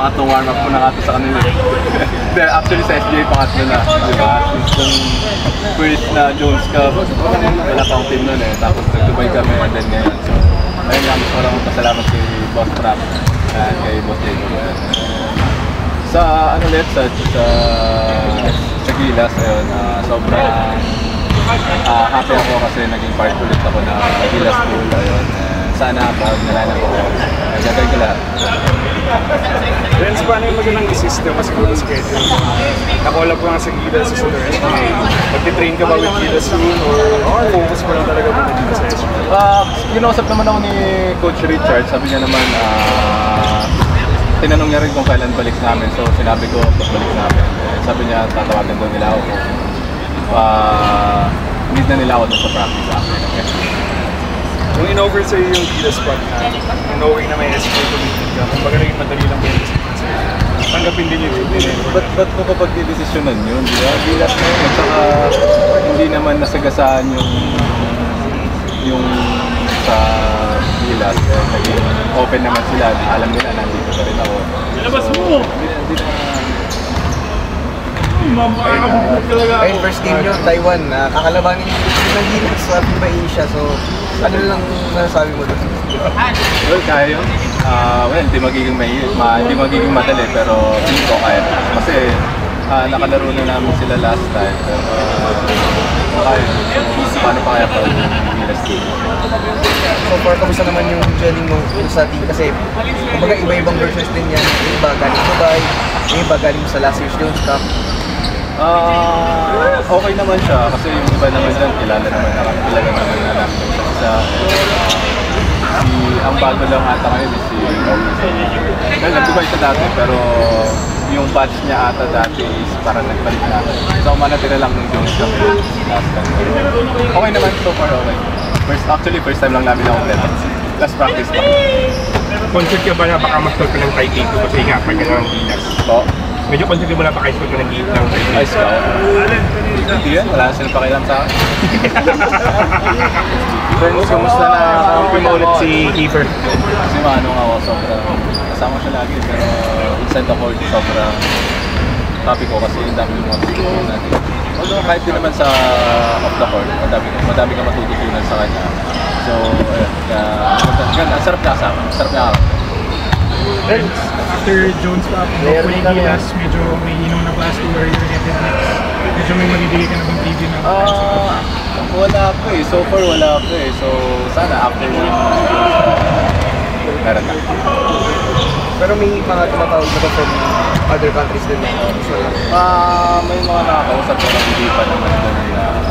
pangatlong warm-up ko na nga sa kanila. Actually sa SGA pangatlo na, di ba? Since yung first na Jones Cup, wala pang team nun eh. Tapos nag-Dubai kami and then ngayon. So, ayun nga, gusto ko lang magpasalamat kay Boss Prap and kay Boss Jacob. Sa ano ulit, sa Gilas, ayun, sobrang happy ako kasi naging part ulit ako na Gilas School, ayun. Sana pag nalanan ko, gagawin ko lahat. Friends, paano yung magandang i-system mas good schedule? Nakolab ko nga sa Gilas sa Super SGA. Magti-train ka ba with Gilas soon or focus ko lang talaga kung naging sa SGA? Kinausap naman ako ni Coach Richard, sabi niya naman, tinanong niya rin kung kailan balik namin. So sinabi ko, pagbalik namin. Sabi niya, tatawagan daw nila ako. Need na nila ako doon sa practice after ng SGA. Kung in-over sa'yo yung Gilas spot na knowing na may SGA committed ka, kung baga naging madali lang yung tanggapin din yung Ba't ko kapag didesisyonan yun, di ba? Gilas na yun. At saka hindi naman nasagasaan yung sa Gilas. Naging open naman sila. Alam nila, nandito pa rin ako. Labas mo! Ayun, first game nyo, Taiwan. Kakalabanin yung ng Gilas sa FIBA Asia. So, ano lang masasabi mo doon? Well, kaya yun. Hindi magiging madali, pero hindi ko kaya. Kasi nakalaro na namin sila last time. Pero kaya. Paano pa kaya pag Gilas team? So far, kamusta naman yung gelling mo sa team? Kasi, kumbaga iba-ibang versions din yan. Yung iba galing Dubai, yung iba galing sa last year's Jones Cup. Okay naman siya kasi yung iba naman dyan, kilala naman namin ang bago lang ata ngayon is si well, nag-Dubai siya dati pero yung batch niya ata dati is parang nagbalik na. So manatira lang ng Jones Cup last time. Okay naman, so far okay. First time lang namin ako last practice pa. Concert ka ba na baka mas-scout ka ng Taipei ko kasi nga, pag gano'n ang Gilas? Oo. Medyo concert ka ba na baka i-scout ka ng Taipei? Ay, scout. Hindi yan, wala sila pakialam sa akin. Friends, kamusta na kampin ulit si Kiefer? Kasi manong ako, sobrang kasama siya lagi. Pero inside the court, sobrang happy ko kasi yung dami yung mga tututunan natin. Although kahit din naman sa off the court, madami ka matututunan sa kanya. So, ang sarap niya kasama, sarap niya kasama. After Jones Cup, Napoli Gilas, medyo may inom na class to where you're headed next. Medyo may magigili ka na bang preview na? Wala po eh. So far wala po eh. So sana after yun, meron na. Pero may mga tumatawag na ba from other countries din na? May mga nakakausap ko na hindi pa naman doon na